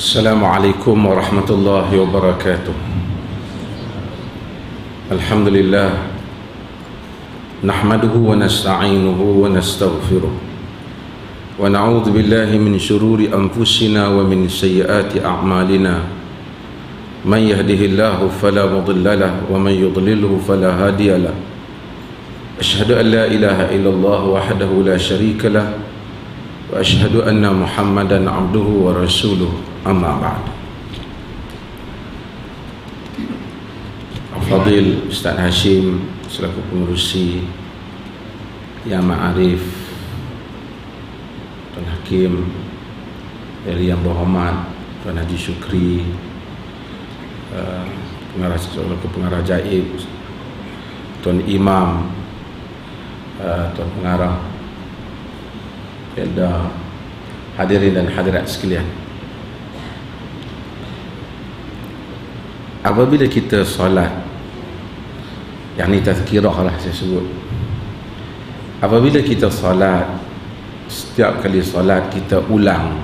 Assalamualaikum warahmatullahi wabarakatuh. Alhamdulillah, nahmaduhu wa nasta'inuhu wa nastaghfiruh, wa na'udzu billahi min syururi anfusina wa min sayyiati a'malina. Man yahdihillahu fala mudilla lahu wa man yudlilhu fala hadiya lahu. Asyhadu an la ilaha illallah wahdahu la syarika lahu wa asyhadu anna Muhammadan abduhu wa rasuluh. Amma ba'd. Al-Fadil Ustaz Hashim selaku pengurusi Yang Ma'arif, Tuan Hakim, Yang Berhormat Tuan Haji Syukri, selaku pengarah Jaib, Tuan Imam, Tuan Pengarah, hadirin dan hadirat sekalian. Apabila kita solat, yang ni tazkirah lah saya sebut, apabila kita solat, setiap kali solat kita ulang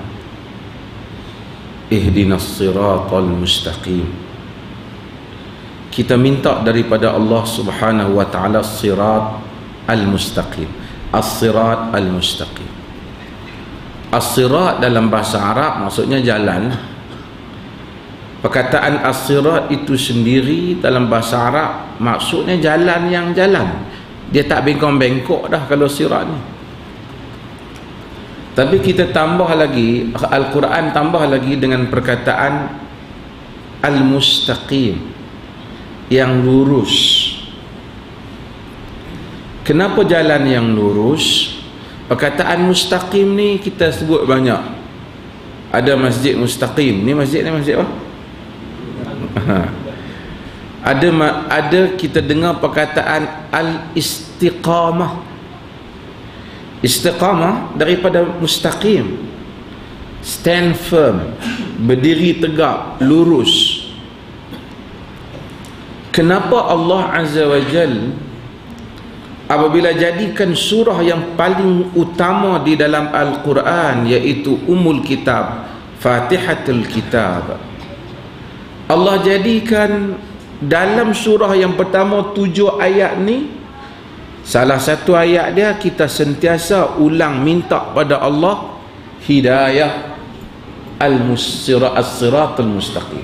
ihdinas siratal mustaqim. Kita minta daripada Allah Subhanahu wa ta'ala sirat al-mustaqim, as-sirat al-mustaqim. As-sirat dalam bahasa Arab maksudnya jalan. Perkataan as-sirat itu sendiri dalam bahasa Arab maksudnya jalan yang jalan. Dia tak bengkok-bengkok dah kalau sirat ni. Tapi kita tambah lagi, Al-Quran tambah lagi dengan perkataan al-mustaqim, yang lurus. Kenapa jalan yang lurus? Perkataan mustaqim ni kita sebut banyak. Ada masjid mustaqim. Ni masjid apa? Ada kita dengar perkataan al-istiqamah. Istiqamah daripada mustaqim, stand firm, berdiri tegak, lurus. Kenapa Allah Azza wa Jal apabila jadikan surah yang paling utama di dalam Al-Quran, iaitu Ummul Kitab, Fatihatul Kitab, Allah jadikan dalam surah yang pertama 7 ayat ni, salah satu ayat dia kita sentiasa ulang minta pada Allah hidayah as-siratal mustaqim.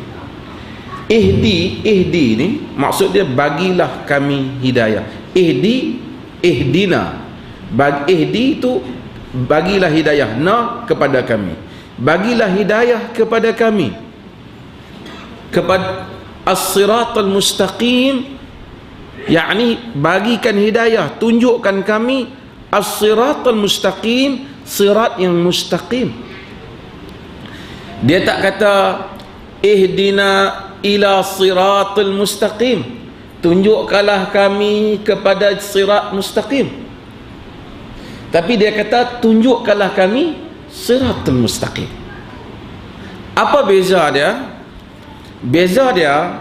Ihdi ni maksud dia bagilah kami hidayah. Ihdina. Ihdi itu bagilah hidayah kepada kami. Bagilah hidayah kepada kami. Kepada as-siratal mustaqim, yakni bagikan hidayah, tunjukkan kami as-siratal mustaqim, sirat yang mustaqim. Dia tak kata ihdina ila siratal mustaqim, tunjukkanlah kami kepada sirat mustaqim. Tapi dia kata tunjukkanlah kami siratal mustaqim. Apa beza dia? Beza dia,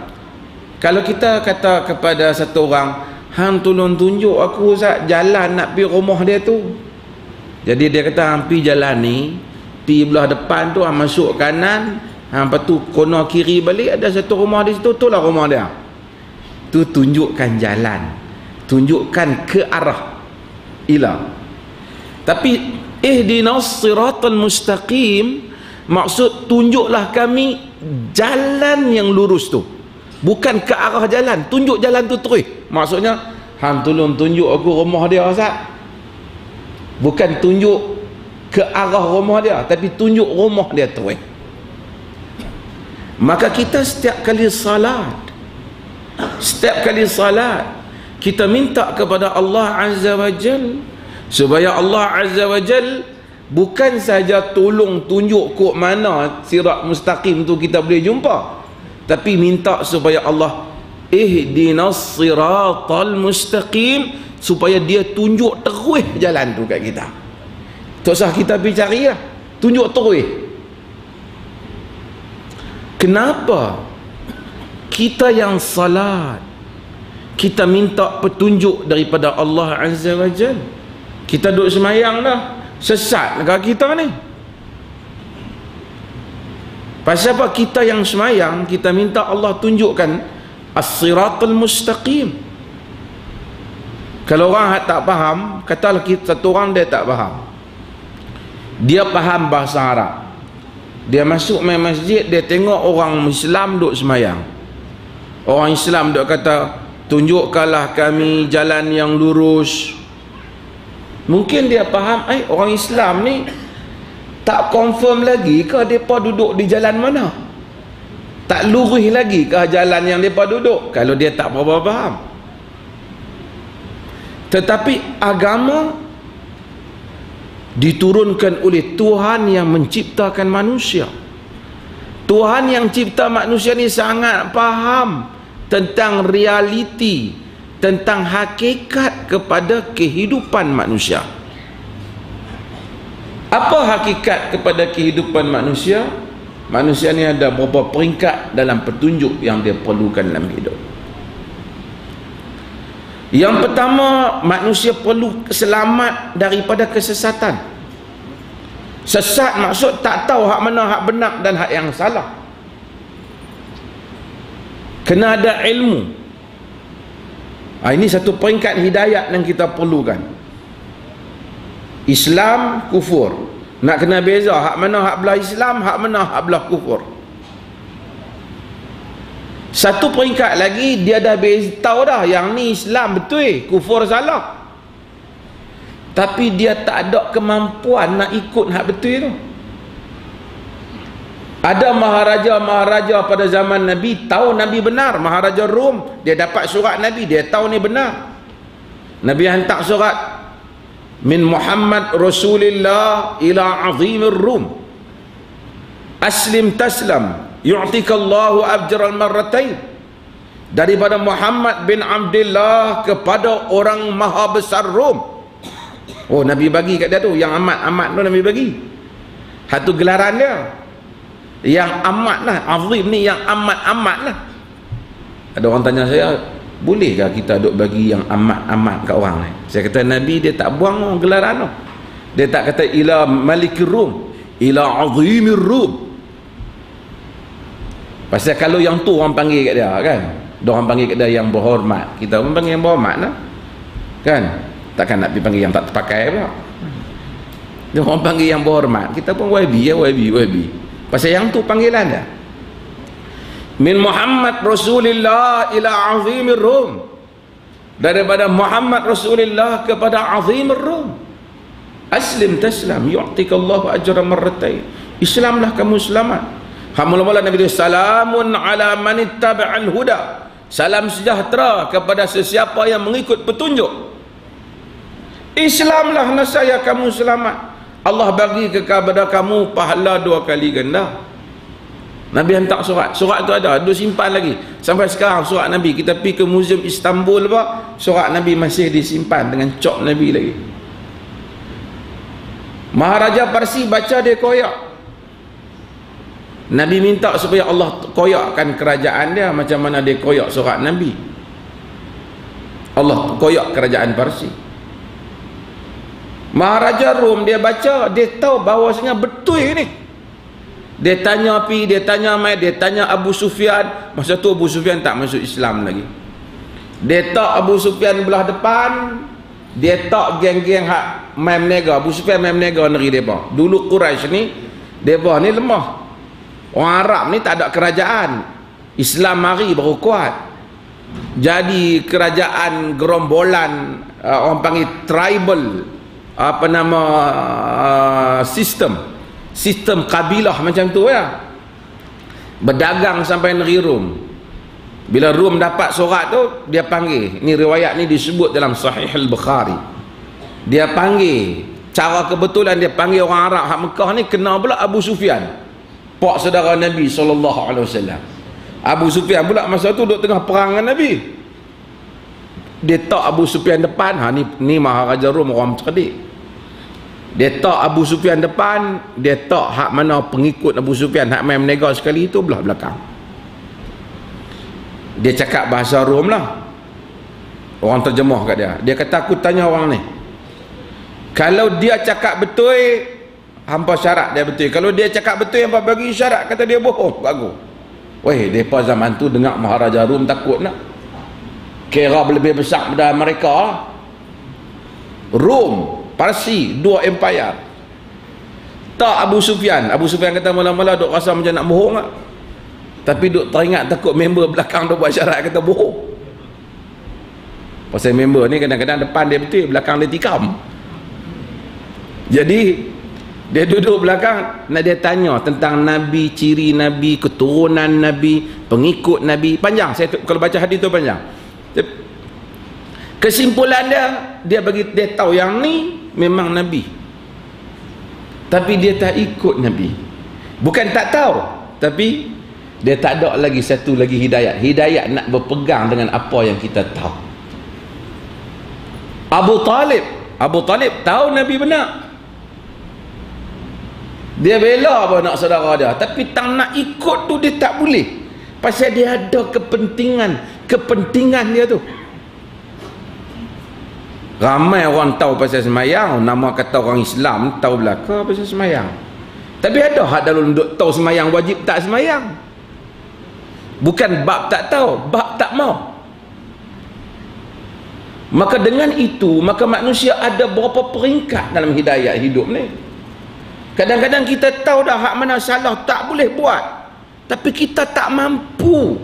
kalau kita kata kepada satu orang, hang tolong tunjuk aku Ustaz jalan nak pergi rumah dia tu. Jadi dia kata hang pergi jalan ni, pergi belah depan tu, hang masuk kanan, hang lepas tu kono kiri balik ada satu rumah di situ, itulah rumah dia. Tu tunjukkan jalan, tunjukkan ke arah ila. Tapi ihdinas siratal mustaqim maksud tunjuklah kami jalan yang lurus tu, bukan ke arah jalan, tunjuk jalan tu terus. Maksudnya hang tolong tunjuk aku rumah dia Ustaz, bukan tunjuk ke arah rumah dia, tapi tunjuk rumah dia terus. Maka kita setiap kali salat kita minta kepada Allah Azza wa Jal supaya Allah Azza wa Jal bukan saja tolong tunjuk kok mana sirat mustaqim tu kita boleh jumpa, tapi minta supaya Allah ihdinas siratal mustaqim, supaya dia tunjuk terus jalan tu kat kita. Tak usah kita pergi cari lah, tunjuk terus. Kenapa kita yang salat kita minta petunjuk daripada Allah Azza wa Jal? Kita duduk semayang dah, sesat negara kita ni. Pasal apa? Kita yang semayang, kita minta Allah tunjukkan as-siratal mustaqim. Kalau orang tak faham, katalah satu orang dia tak faham, dia faham bahasa Arab, dia masuk main masjid, dia tengok orang Islam duk semayang, orang Islam duk kata, tunjukkanlah kami jalan yang lurus. Mungkin dia faham, orang Islam ni tak confirm lagi ke mereka duduk di jalan mana, tak lurus lagi ke jalan yang mereka duduk, kalau dia tak berapa faham. Tetapi agama diturunkan oleh Tuhan yang menciptakan manusia. Tuhan yang cipta manusia ni sangat faham tentang realiti, tentang hakikat kepada kehidupan manusia. Apa hakikat kepada kehidupan manusia? Manusia ni ada beberapa peringkat dalam petunjuk yang dia perlukan dalam hidup. Yang pertama, manusia perlu selamat daripada kesesatan. Sesat maksud tak tahu hak mana hak benar dan hak yang salah. Kena ada ilmu. Ini satu peringkat hidayat yang kita perlukan. Islam, kufur. Nak kena beza hak mana hak belah Islam, hak mana hak belah kufur. Satu peringkat lagi, dia dah tahu dah yang ni Islam betul, kufur salah, tapi dia tak ada kemampuan nak ikut hak betul tu. Ada maharaja pada zaman Nabi tahu Nabi benar, Maharaja Rom, dia dapat surat Nabi, dia tahu ni benar. Nabi hantar surat, min Muhammad Rasulillah ila azimir Rum, aslim taslam yu'tikallahu ajral marratain. Daripada Muhammad bin Abdullah kepada orang maha besar Rom. Oh, Nabi bagi kat dia tu, yang amat tu Nabi bagi. Satu gelaran dia, yang amat lah, azim ni yang amat lah. Ada orang tanya saya, bolehkah kita duk bagi yang amat kat orang ni? Saya kata Nabi dia tak buang gelaran tu. Dia tak kata ila malikir Rum, ila azimir Rum. Pasal kalau yang tu orang panggil kat dia kan, orang panggil kat dia yang berhormat, kita pun panggil yang berhormat lah kan. Takkan nak pergi panggil yang tak terpakai pula. Dia orang panggil yang berhormat, kita pun YB. Pasal yang tu panggilan dia. Min Muhammad Rasulillah ila azimir Rum. Daripada Muhammad Rasulillah kepada azimir Rum. Aslim taslam yu'tikallahu ajran marratain. Islamlah kamu selamat. Mula-mula Nabi dia, salamun ala man ittaba'al huda. Salam sejahtera kepada sesiapa yang mengikut petunjuk. Islamlah nasaya kamu selamat. Allah bagi kepada kamu pahala 2 kali ganda. Nabi hantar surat. Surat tu ada, simpan lagi. Sampai sekarang surat Nabi, kita pergi ke Museum Istanbul apa, surat Nabi masih disimpan dengan cop Nabi lagi. Maharaja Parsi baca, dia koyak. Nabi minta supaya Allah koyakkan kerajaan dia macam mana dia koyak surat Nabi. Allah koyak kerajaan Parsi. Maharaja Rom dia baca, dia tahu bahawasanya betul ni. Dia tanya dia tanya Abu Sufyan. Masa tu Abu Sufyan tak masuk Islam lagi. Dia tak Abu Sufyan belah depan, dia tak geng-geng hak main menega. Abu Sufyan main menega negeri depa. Dulu Quraisy ni, depa ni lemah. Orang Arab ni tak ada kerajaan. Islam mari baru kuat. Jadi kerajaan gerombolan, orang panggil tribal, sistem kabilah macam tu ya. Berdagang sampai negeri Rom. Bila Rom dapat surat tu, dia panggil. Ni riwayat ni disebut dalam Sahih Al-Bukhari. Dia panggil, cara kebetulan dia panggil orang Arab hak Mekah ni, kena pula Abu Sufyan, pak saudara Nabi SAW. Abu Sufyan pula masa tu duduk tengah perang dengan Nabi. Dia tak Abu Sufyan depan. Ni Maharaja Rom orang cerdik. Dia tak Abu Sufyan depan, dia tak hak mana pengikut Abu Sufyan hak main menega sekali itu belah belakang. Dia cakap bahasa Rom lah. Orang terjemah kat dia. Dia kata, aku tanya orang ni, kalau dia cakap betul, hampa syarat dia betul. Kalau dia cakap betul, hampa bagi syarat, kata dia bohong, bagus. Weh, depa zaman tu dengar Maharaja Rum takut nak. Kira lebih besar daripada mereka. Rom, Parsi, dua empire. Tak Abu Sufyan kata mula-mula duk rasa macam nak bohong lah. Tapi duk teringat takut member belakang duk buat syarat, kata bohong. Pasal member ni kadang-kadang depan dia betul, belakang dia tikam. Jadi dia duduk belakang, nak dia tanya tentang Nabi, ciri Nabi, keturunan Nabi, pengikut Nabi. Panjang, kalau baca hadis tu panjang. Kesimpulan dia bagi dia tahu yang ni memang Nabi, tapi dia tak ikut Nabi. Bukan tak tahu, tapi dia tak ada lagi satu lagi hidayat. Hidayat nak berpegang dengan apa yang kita tahu. Abu Talib tahu Nabi benar. Dia bela apa nak saudara dia, tapi tak nak ikut tu dia tak boleh. Pasal dia ada kepentingan dia tu. Ramai orang tahu pasal semayang, nama kata orang Islam tahu belaka pasal semayang. Tapi ada hak dalam duk tahu semayang wajib tak semayang. Bukan bab tak tahu, bab tak mau. Maka dengan itu, maka manusia ada berapa peringkat dalam hidayah hidup ni. Kadang-kadang kita tahu dah hak mana salah, tak boleh buat, tapi kita tak mampu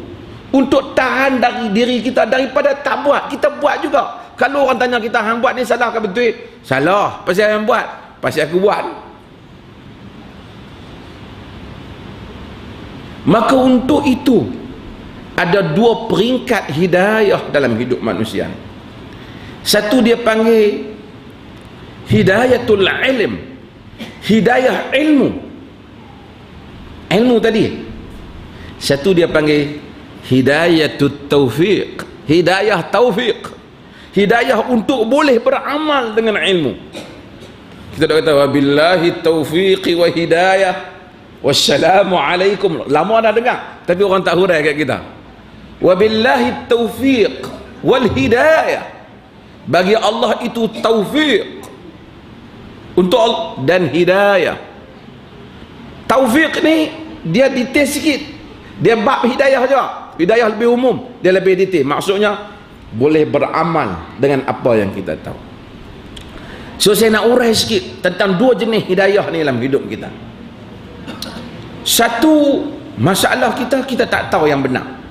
untuk tahan dari diri kita daripada tak buat. Kita buat juga. Kalau orang tanya kita, hang buat ni salah ke betul? Salah. Pasal yang buat? Pasal aku buat. Maka untuk itu ada dua peringkat hidayah dalam hidup manusia. Satu dia panggil hidayatul ilm, hidayah ilmu tadi. Satu dia panggil hidayatut taufiq, hidayah taufiq, hidayah untuk boleh beramal dengan ilmu. Kita dah kata wabillahi taufiqi wa hidayah wassalamu alaikum. Lama dah dengar, tapi orang tak hurai kat kita. Wabillahi taufiq wal hidayah, bagi Allah itu taufiq untuk Allah dan hidayah. Taufiq ni dia detail sikit, dia bab hidayah je. Hidayah lebih umum, dia lebih detail. Maksudnya boleh beramal dengan apa yang kita tahu. So saya nak urai sikit tentang dua jenis hidayah ni dalam hidup kita. Satu, masalah kita tak tahu yang benar.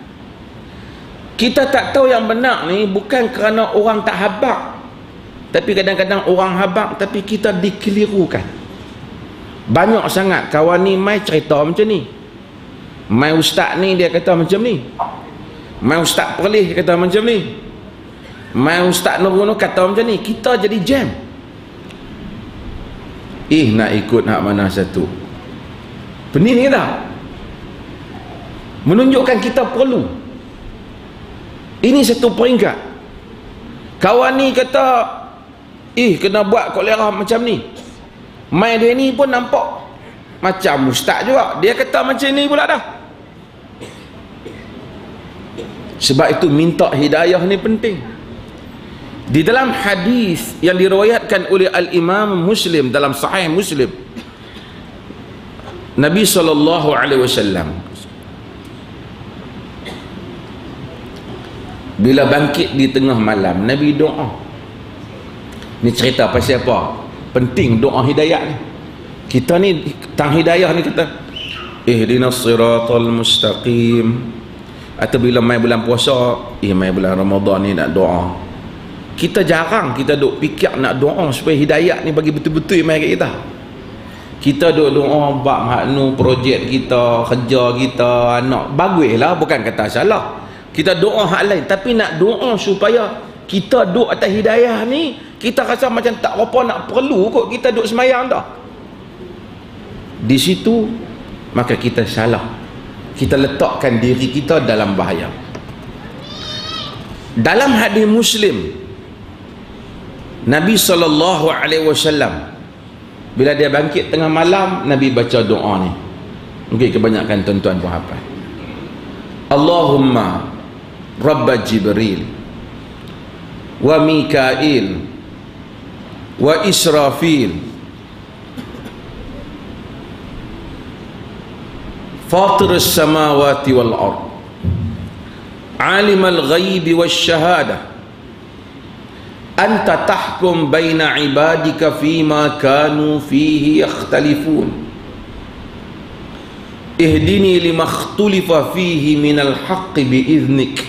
Kita tak tahu yang benar ni bukan kerana orang tak habaq, tapi kadang-kadang orang habaq tapi kita dikelirukan. Banyak sangat kawan ni mai cerita macam ni, mai ustaz ni dia kata macam ni, mai ustaz Perlis kata macam ni, mai ustaz Nurul kata macam ni. Kita jadi jam. Nak ikut hak mana satu? Pening kita menunjukkan kita perlu. Ini satu peringkat. Kawan ni kata kena buat kolera macam ni. Mai dia ni pun nampak macam ustaz juga, dia kata macam ni pula dah. Sebab itu minta hidayah ni penting. Di dalam hadis yang diriwayatkan oleh Al-Imam Muslim dalam Sahih Muslim, Nabi SAW bila bangkit di tengah malam, Nabi doa. Ni cerita pasal apa? Penting doa hidayah ni. Kita ni tang hidayah ni kata ihdinas siratal mustaqim. Atau bila mai bulan puasa, mai bulan Ramadan ni nak doa. Kita jarang kita duk fikir nak doa supaya hidayah ni bagi betul-betul mai kat kita. Kita duk doa bab maknu projek kita, kerja kita, anak. Baguslah, bukan kata salah. Kita doa hak lain, tapi nak doa supaya kita duk atas hidayah ni, kita rasa macam tak apa nak perlu kot kita duk semayang dah. Di situ maka kita salah. Kita letakkan diri kita dalam bahaya. Dalam hadis Muslim, Nabi SAW bila dia bangkit tengah malam, Nabi baca doa ni. Mungkin kebanyakan tuan-tuan pun hafal. Allahumma Rabba Jibril wa Mikail wa Israfil Fatirus samawati wal ard, Alimal ghaibi wasyahada, Anta tahkum baina ibadika fima kanu fihi yakhtalifun, Ihdini lima ikhtulifa fihi minal haqqi biiznik,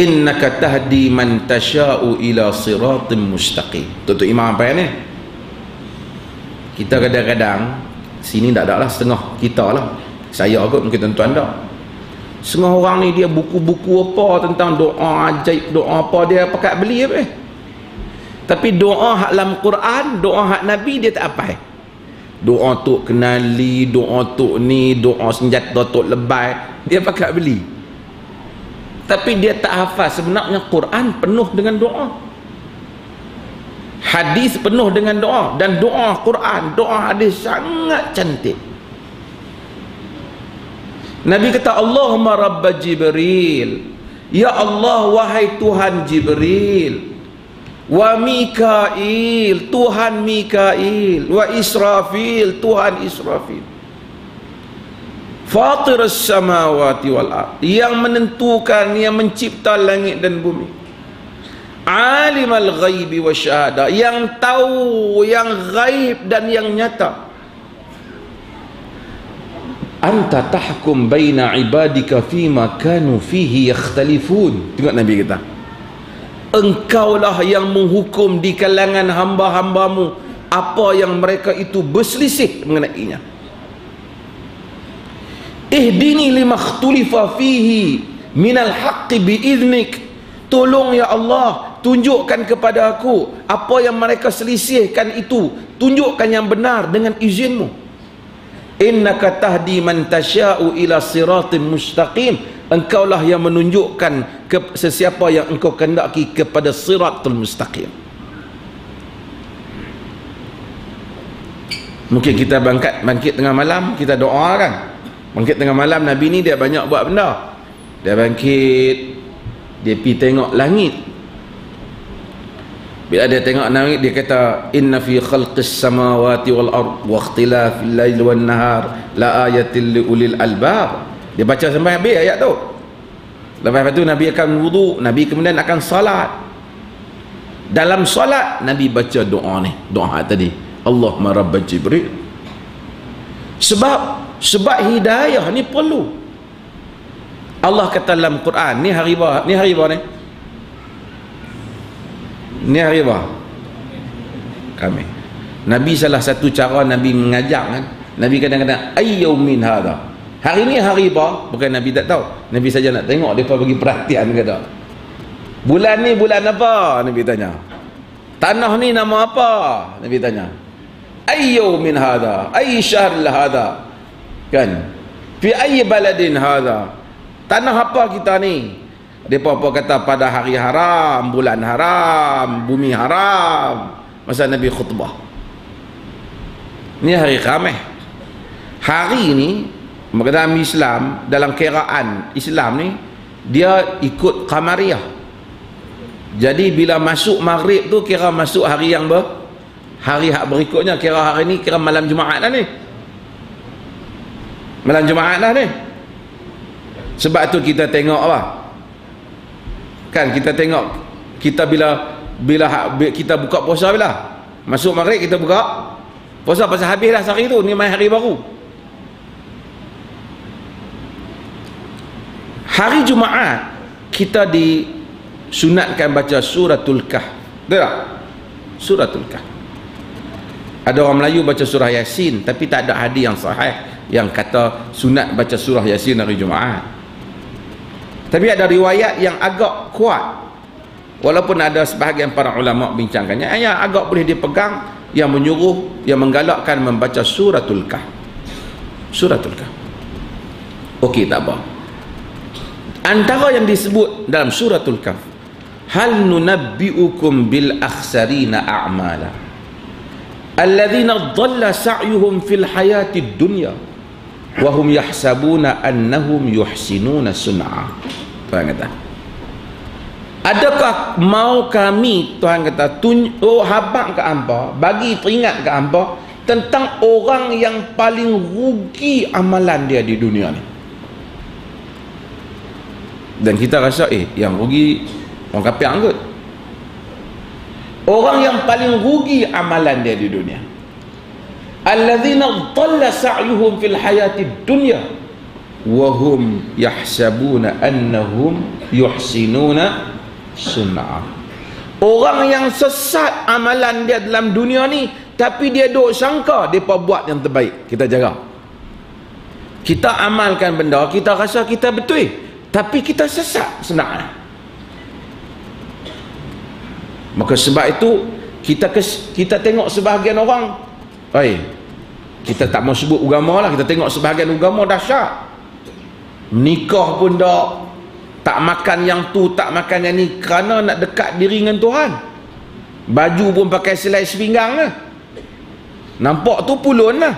Innaka tahdi man tasha'u ila siratim mustaqim. Tutup imam apa ni? Kita kadang-kadang sini tak ada lah, setengah kita lah, saya kot, mungkin tuan-tuan tak. Setengah orang ni dia buku-buku apa tentang doa ajaib, doa apa dia pakai beli apa. Tapi doa hak dalam Quran, doa hak Nabi dia tak apa. Doa tok kenali, doa tok ni, doa senjata tok lebay, dia pakai beli. Tapi dia tak hafal sebenarnya Quran penuh dengan doa, hadis penuh dengan doa, dan doa Quran, doa hadis sangat cantik. Nabi kata, Allahumma rabba Jibril, ya Allah wahai Tuhan Jibril, wa Mikail, Tuhan Mikail, wa Israfil, Tuhan Israfil, Fatirus samawati wal ard, yang menentukan, yang mencipta langit dan bumi, Alimal ghaibi wasyahada, yang tahu yang gaib dan yang nyata, Anta tahkum baina ibadika fima kanu fihi yakhtalifun. Tengok Nabi kata, engkaulah yang menghukum di kalangan hamba-hambamu apa yang mereka itu berselisih mengenainya. Ihdini lima ikhtulifa fihi minal haqqi biiznik, tolong ya Allah, tunjukkan kepada aku apa yang mereka selisihkan itu, tunjukkan yang benar dengan izinmu. Innaka tahdi man tasya'u ila siratim mustaqim, engkaulah yang menunjukkan ke sesiapa yang engkau kehendaki kepada siratul mustaqim. Mungkin kita bangkit tengah malam, kita doa kan. Bangkit tengah malam, Nabi ni dia banyak buat benda. Dia bangkit, dia pergi tengok langit. Bila dia tengok langit, dia kata, inna fi khalqis samawati wal ard wa ikhtilafil lail wan nahar la ayatil li ulil albab. Dia baca sampai habis ayat tu. Lepas tu Nabi akan wudu, Nabi kemudian akan salat. Dalam salat Nabi baca doa ni, doa tadi, Allahumma rabba Jibril. Sebab hidayah ni perlu. Allah kata dalam Quran, ni hari apa? Ni hari apa ni? Ni hari apa? Kami. Nabi salah satu cara Nabi mengajak kan, Nabi kadang-kadang ayyaumin hadha, hari ni hari apa? Bukan Nabi tak tahu, Nabi saja nak tengok mereka bagi perhatian kata. Bulan ni bulan apa? Nabi tanya. Tanah ni nama apa? Nabi tanya. Ayyaumin hadha, ayy syahr hadha, kan, fi ayy baladin hadha, tanah apa kita ni? Depa apa kata pada hari haram, bulan haram, bumi haram, masa Nabi khutbah. Ni hari Khamis. Hari ni dalam Islam, dalam kiraan Islam ni, dia ikut Qamariyah. Jadi bila masuk maghrib tu kira masuk hari yang hari hak berikutnya, kira hari ni kira malam Jumaat dah ni. Malam Jumaat dah ni. Sebab tu kita tengok apa? Kan kita tengok, kita bila kita buka puasa bila? Masuk maghrib kita buka puasa, pasal habis dah sehari tu, ni mai hari baru. Hari Jumaat kita disunatkan baca suratul Kahf. Betul tak? Suratul Kahf. Ada orang Melayu baca surah Yasin, tapi tak ada hadis yang sahih yang kata sunat baca surah Yasin hari Jumaat. Tapi ada riwayat yang agak kuat, walaupun ada sebahagian para ulama bincangkannya, yang agak boleh dipegang, yang menyuruh, yang menggalakkan membaca suratul Kahf. Suratul Kahf. Okey, tak apa. Antara yang disebut dalam suratul Kahf, hal nunabbi'ukum bil akhsarina a'mala alladzina dhalla sa'yuhum fil hayatid dunya wa hum yahsabuna annahum yuhsinuna sun'a. Tuhan kata, adakah mau kami, Tuhan kata, habaq ke hampa, bagi peringat ke hampa tentang orang yang paling rugi amalan dia di dunia ni. Dan kita rasa yang rugi orang kafir anggut. Orang yang paling rugi amalan dia di dunia, alladzina dhalla sa'yuhum fil hayatid dunya wa hum yahsabuna annahum yuhsinuna sun'ah. Orang yang sesat amalan dia dalam dunia ni, tapi dia duk sangka depa buat yang terbaik. Kita jaga, kita amalkan benda, kita rasa kita betul, tapi kita sesat sebenarnya. Maka sebab itu kita tengok sebahagian orang, kita tak mau sebut agama lah, kita tengok sebahagian agama dahsyat, nikah pun tak makan yang tu, tak makan yang ni, kerana nak dekat diri dengan Tuhan. Baju pun pakai selai sepinggang lah, nampak tu pulun lah,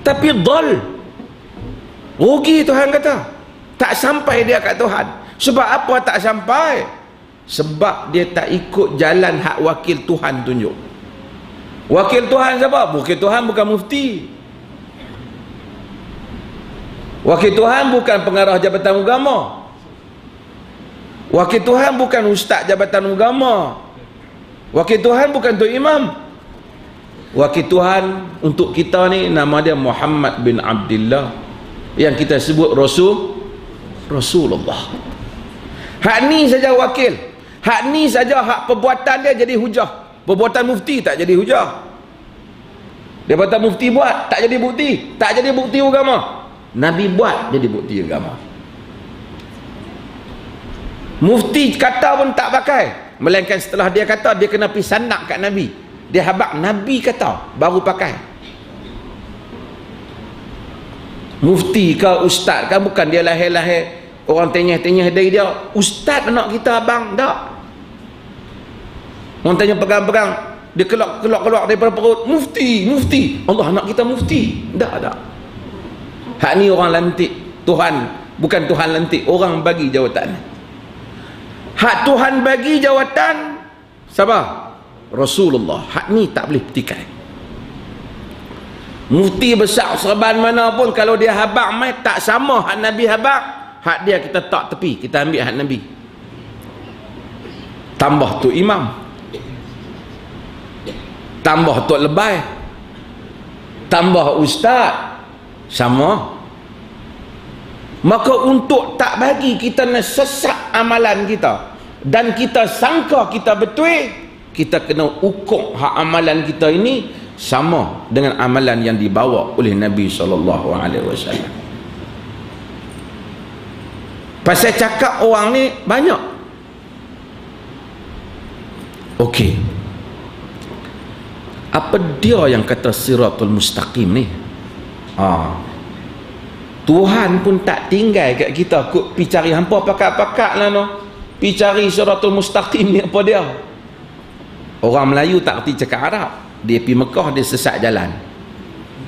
tapi dal, rugi. Tuhan kata tak sampai dia kat Tuhan. Sebab apa tak sampai? Sebab dia tak ikut jalan hak wakil Tuhan tunjuk. Wakil Tuhan siapa? Wakil Tuhan bukan mufti. Wakil Tuhan bukan pengarah jabatan agama. Wakil Tuhan bukan ustaz jabatan agama. Wakil Tuhan bukan tu imam. Wakil Tuhan untuk kita ni nama dia Muhammad bin Abdullah, yang kita sebut Rasulullah. Hak ni saja wakil. Hak ni saja hak perbuatan dia jadi hujah. Perbuatan mufti tak jadi hujah. Dia kata mufti buat tak jadi bukti, tak jadi bukti agama. Nabi buat jadi bukti agama. Mufti kata pun tak pakai, melainkan setelah dia kata, dia kena pergi sandak kat Nabi. Dia habaq Nabi kata baru pakai. Mufti ke ustaz kan bukan dia lahir-lahir orang tenyeh-tenyeh dari dia, ustaz anak kita abang, tak. Orang tanya pegang-pegang, dia keluar daripada perut, mufti, Allah anak kita mufti. Tak. Hak ni orang lantik Tuhan, bukan Tuhan lantik, orang bagi jawatan. Hak Tuhan bagi jawatan siapa? Rasulullah. Hak ni tak boleh petikai. Mufti besar serban mana pun, kalau dia habaq mai tak sama hak Nabi habaq, hak dia kita tak tepi, kita ambil hak Nabi. Tambah tu imam, tambah tok lebay, tambah ustaz, sama. Maka untuk tak bagi kita nak sesat amalan kita dan kita sangka kita betul, kita kena ukur hak amalan kita ini sama dengan amalan yang dibawa oleh Nabi SAW. Pasal cakap orang ni banyak. Okey, apa dia yang kata siratul mustaqim ni? Tuhan pun tak tinggal kat kita kut pi cari hampa pakat-pakat lah no. Pi cari siratul mustaqim ni apa dia? Orang Melayu tak erti cakap Arab. Dia pi Mekah, dia sesat jalan.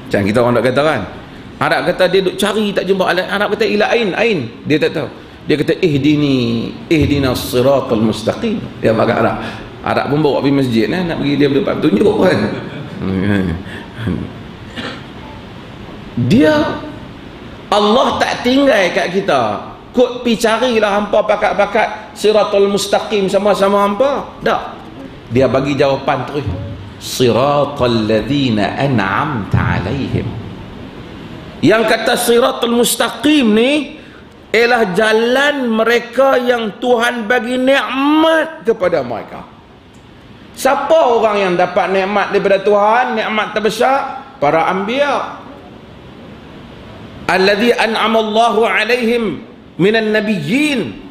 Macam kita orang nak kata kan, Arab kata dia duk cari tak jumpa. Arab kata ila ain, dia tak tahu. Dia kata ihdina siratul mustaqim. Dia pakai Arab pun bawa pergi masjid nak bagi dia dapat petunjuk kan. Dia Allah tak tinggal kat kita kut pi carilah hampa pakat-pakat siratul mustaqim sama-sama hampa. Tak. Dia bagi jawapan terus, siratal ladzina an'amta alaihim. Yang kata siratul mustaqim ni ialah jalan mereka yang Tuhan bagi nikmat kepada mereka. Siapa orang yang dapat nikmat daripada Tuhan, nikmat terbesar? Para anbiya. Alladzi an'ama Allahu alaihim minan nabiyyin.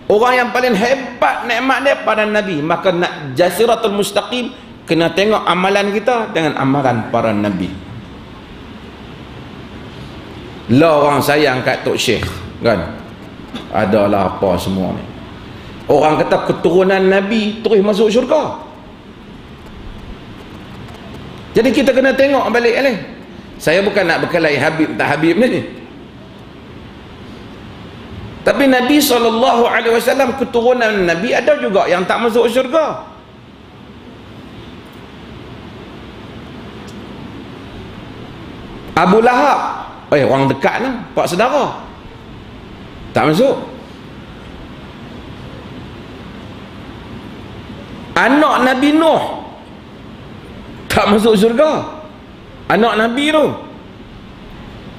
Orang yang paling hebat nikmat dia pada nabi. Maka nak jasiratul mustaqim, kena tengok amalan kita dengan amalan para nabi. Lah orang sayang kat Tok Syekh kan, adalah apa semua ni. Orang kata keturunan nabi terus masuk syurga. Jadi kita kena tengok balik ni. Saya bukan nak berkelahi Habib tak Habib ni. Tapi Nabi SAW keturunan Nabi ada juga yang tak masuk syurga. Abu Lahab, orang dekat lah, pak saudara, tak masuk. Anak Nabi Nuh tak masuk syurga, anak Nabi tu.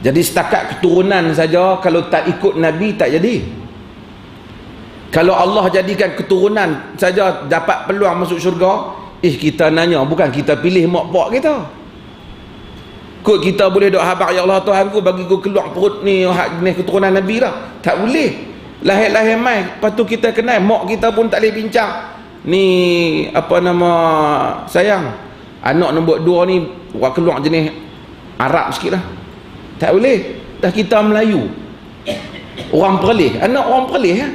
Jadi setakat keturunan saja, kalau tak ikut Nabi tak jadi. Kalau Allah jadikan keturunan saja dapat peluang masuk syurga, kita nanya, bukan kita pilih mak pak kita. Kut kita boleh duk habaq, ya Allah Tuhan ku bagi ku keluar perut ni hak jenis keturunan Nabi lah. Tak boleh. Lahir-lahir mai, lepas tu kita kenal mak kita pun tak boleh bincang. Ni apa nama sayang, anak nombor 2 ni buat keluar jenis Arab sikit lah. Tak boleh. Dah kita Melayu, orang Perlis, anak orang Perlis ya.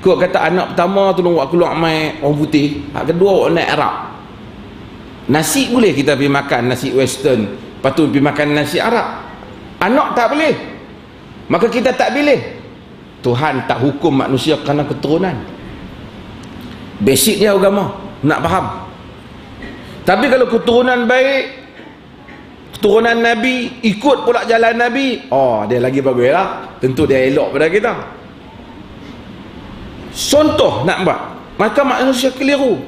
Kau kata anak pertama tolong buat keluar mai orang putih, hak kedua orang naik Arab. Nasi boleh kita pergi makan nasi western, lepas tu pergi makan nasi Arab. Anak tak boleh. Maka kita tak pilih. Tuhan tak hukum manusia kerana keturunan. Basic dia agama, nak faham. Tapi kalau keturunan baik, keturunan Nabi, ikut pula jalan Nabi, dia lagi bagus lah. Tentu dia elok pada kita. Contoh nak buat, maka manusia keliru.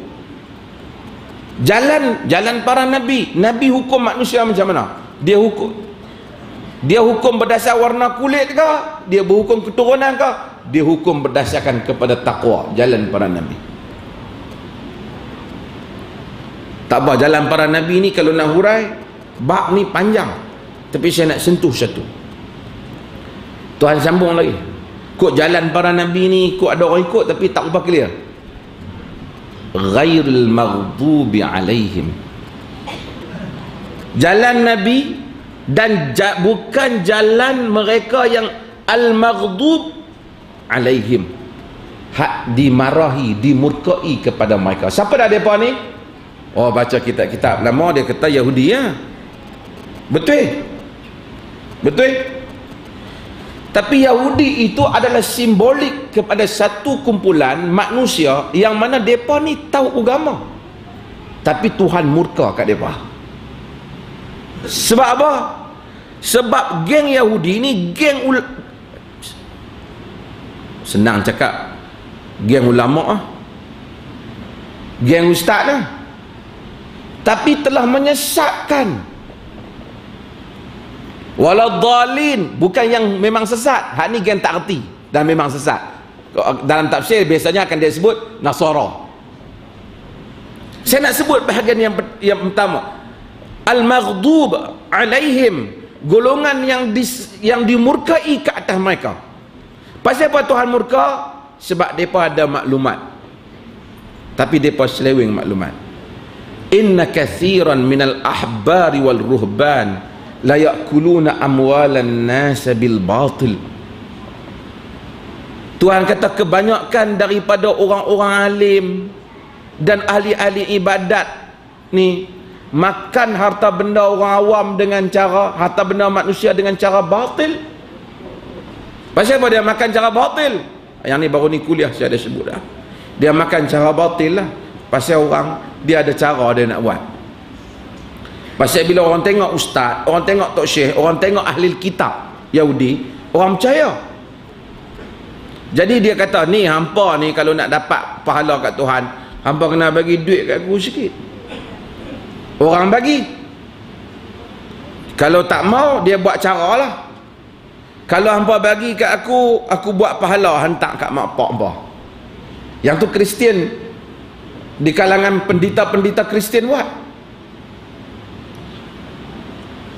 Jalan para Nabi. Nabi hukum manusia macam mana? Dia hukum berdasar warna kulit ke? Dia berhukum keturunan ke? Dia hukum berdasarkan kepada takwa. Jalan para Nabi. Tak apa, jalan para Nabi ni kalau nak hurai, bab ni panjang, tapi saya nak sentuh satu. Tuhan sambung lagi. Kok jalan para Nabi ni, kok ada orang ikut tapi tak ubah clear. Ghairil maghdubi alaihim. Jalan Nabi dan bukan jalan mereka yang al-maghdub alaihim, hak dimarahi, dimurkai kepada mereka. Siapa dah mereka ni? Baca kitab-kitab lama dia kata Yahudi ya. Betul. Tapi Yahudi itu adalah simbolik kepada satu kumpulan manusia yang mana mereka ni tahu agama, tapi Tuhan murka kat mereka. Sebab apa? Sebab geng Yahudi ni senang cakap, geng ulama geng ustaz lah, tapi telah menyesatkan. Waladhalin, bukan yang memang sesat. Hak ni geng tak erti dan memang sesat. Dalam tafsir biasanya akan dia sebut Nasara. Saya nak sebut bahagian yang pertama, al-maghdub alaihim, golongan yang dimurkai ke atas mereka. Pasal apa Tuhan murka? Sebab mereka ada maklumat, tapi mereka seleweng maklumat. Inna kathiran minal ahbari wal ruhban la ya'kuluna amwalan nas bil batil. Tuhan kata kebanyakan daripada orang-orang alim dan ahli-ahli ibadat ni makan harta benda orang awam dengan cara, harta benda manusia dengan cara batil. Pasal apa dia makan cara batil? Yang ni baru ni kuliah saya ada sebut dah. Dia makan cara batil lah. Pasal orang dia ada cara dia nak buat. Pasal bila orang tengok ustaz, orang tengok tok syekh, orang tengok ahli kitab Yahudi, orang percaya. Jadi dia kata, ni hampa ni kalau nak dapat pahala kat Tuhan, hampa kena bagi duit kat aku sikit. Orang bagi. Kalau tak mau, dia buat cara lah. Kalau hampa bagi kat aku buat pahala hantar kat mak pak hampa. Yang tu Kristian, di kalangan pendeta-pendeta Kristian buat.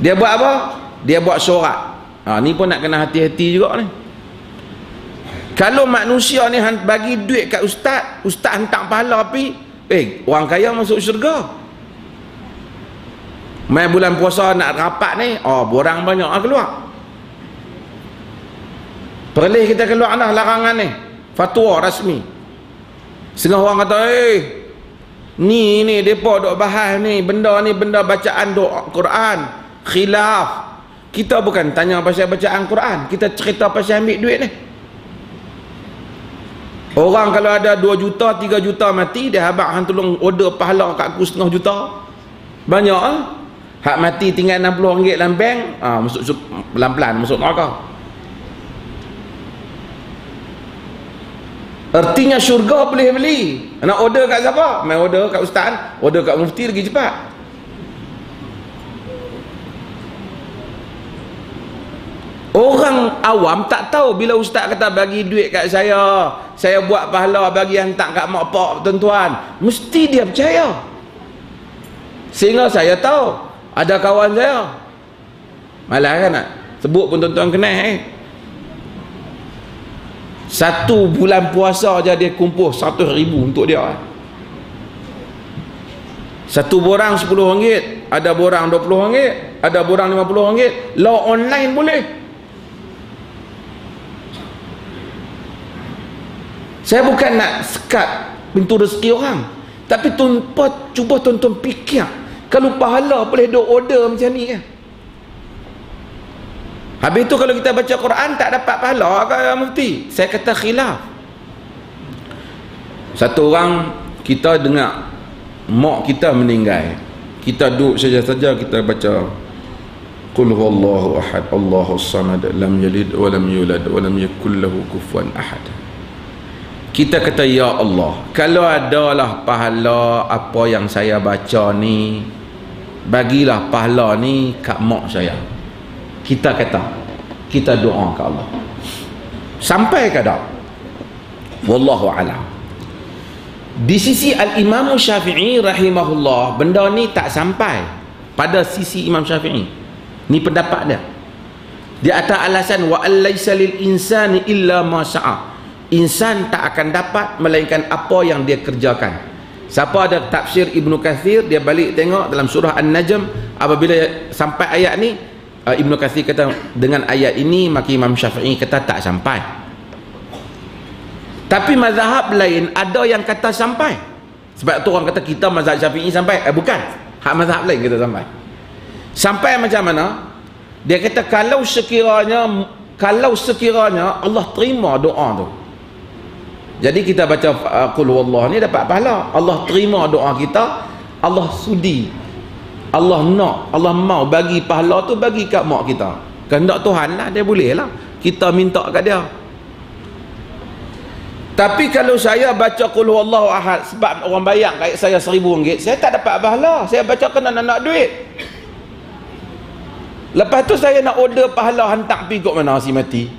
Dia buat apa? Dia buat surat. Ni pun nak kena hati-hati juga ni. Kalau manusia ni bagi duit kat ustaz, ustaz hantar pahala api, orang kaya masuk syurga. Mai bulan puasa nak rapat ni, borang banyak keluar. Perlih kita keluar dah larangan ni, fatwa rasmi. Setengah orang kata, ni depa duk bahas ni benda bacaan doa Quran. Khilaf. Kita bukan tanya pasal bacaan Quran, kita cerita pasal ambil duit ni. Orang kalau ada 2 juta 3 juta mati, dia habaq hang tolong order pahala kat aku 1/2 juta, banyak Hak mati tinggal RM60 dalam bank, masuk pelan-pelan masuk neraka. Artinya syurga boleh beli. Nak order kat siapa? Main order kat ustaz, order kat mufti lagi cepat. Orang awam tak tahu bila ustaz kata bagi duit kat saya buat pahala bagi hantar kat mak pak tuan-tuan, mesti dia percaya. Sehingga saya tahu ada kawan saya, malah kan nak sebut pun tuan-tuan kenal 1 bulan puasa je dia kumpul 100,000 untuk dia. Satu borang RM10, ada borang RM20, ada borang RM50. Law online boleh. Saya bukan nak sekat pintu rezeki orang, tapi cuba tuan-tuan fikir, kalau pahala boleh duk order macam ni kan. Habis tu kalau kita baca Quran tak dapat pahala ke mufti? Saya kata khilaf. Satu orang kita dengar mak kita meninggal, kita duduk saja-saja kita baca Qul huwallahu ahad Allahus samad lam yalid wa lam yulad wa lam yakul lahu kufuwan ahad. Kita kata ya Allah, kalau adalah pahala apa yang saya baca ni, bagilah pahala ni kat mak saya. Kita kata, kita doa ke Allah. Sampai ke tak? Wallahu a'lam. Di sisi Al-Imam Syafi'i rahimahullah, benda ni tak sampai pada sisi Imam Syafi'i. Ni pendapat dia. Dia atas alasan wa alaysa lil insani illa ma sa'a. Insan tak akan dapat melainkan apa yang dia kerjakan. Siapa ada tafsir Ibnu Kathir, dia balik tengok dalam surah An-Najm, apabila sampai ayat ni, Ibnu Kathir kata dengan ayat ini maka Imam Syafi'i kata tak sampai. Tapi mazhab lain ada yang kata sampai. Sebab tu orang kata kita mazhab Syafi'i sampai. Bukan, hak mazhab lain kita sampai. Sampai macam mana? Dia kata kalau sekiranya Allah terima doa tu, jadi kita baca Qul huwallah ni dapat pahala. Allah terima doa kita, Allah sudi, Allah nak, Allah mau bagi pahala tu bagi kat mak kita. Kehendak Tuhan lah, dia boleh lah kita minta kat dia. Tapi kalau saya baca Qul huwallahu ahad sebab orang bayar kat saya RM1,000, saya tak dapat pahala. Saya baca kena nak duit. Lepas tu saya nak order pahala hantar pergi kat mana si mati.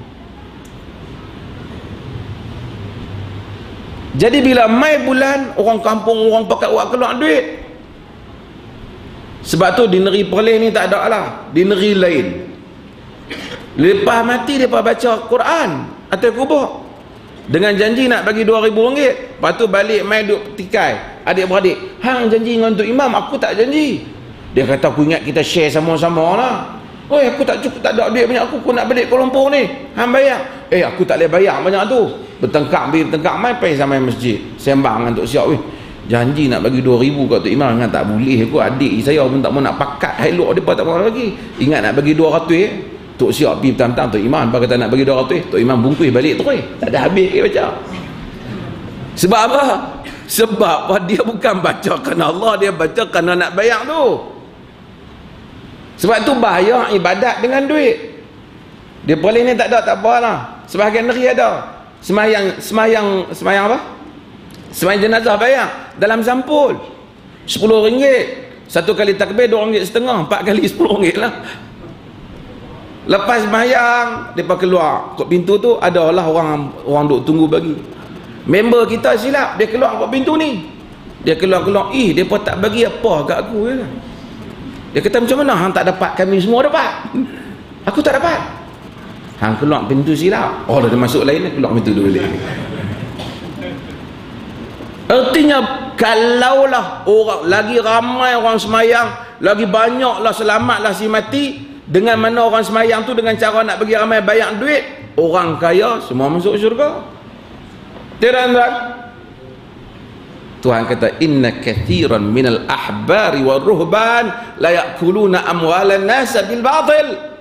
Jadi bila mai bulan, orang kampung orang pakat buat keluar duit. Sebab tu di negeri Perlis ni tak ada lah. Di negeri lain, lepas mati mereka baca Quran atas kubur dengan janji nak bagi RM2,000. Lepas tu balik mai duk petikai adik-beradik, hang janji dengan Tok Imam, aku tak janji. Dia kata aku ingat kita share sama-sama lah. Oi, aku tak cukup, tak ada duit banyak, aku nak balik Kuala Lumpur ni, hang bayar. Aku tak boleh bayar banyak tu. Bertengkar mai pergi sampai masjid sembang dengan Tok Siap, janji nak bagi RM2,000 kat Tok Imam. Dengan tak boleh, aku adik saya pun tak mau nak pakat elok dia tak mau lagi. Ingat nak bagi RM200, Tok Siap pergi petang-petang Tok Imam apa kata nak bagi RM200, Tok Imam bungkus balik terus, tak ada habis ke baca. Sebab apa? Sebab dia bukan baca kerana Allah, dia baca kerana nak bayar tu. Sebab tu bahaya ibadat dengan duit. Dia Perlis ni tak ada, tak apalah. Sebahagian negeri ada semayang apa? Semayang jenazah bayar dalam sampul RM10. Satu kali takbir RM2.50, 4 kali RM10 lah. Lepas semayang depa keluar kat pintu tu, ada lah orang duk tunggu bagi. Member kita silap, dia keluar kat pintu ni, dia keluar depa tak bagi apa kat aku je. Dia kata macam mana hang tak dapat, kami semua dapat, aku tak dapat. Hang keluar pintu silap. Oh, dah masuk lain, keluar pintu dulu. Artinya kalaulah orang lagi ramai orang semayang, lagi banyaklah selamatlah si mati, dengan mana orang semayang tu dengan cara nak bagi ramai bayar duit, orang kaya semua masuk syurga. Tuan-tuan, Tuhan kata inna kathiran minal ahbari wal ruhban la yakuluna amwalan nas bil batil.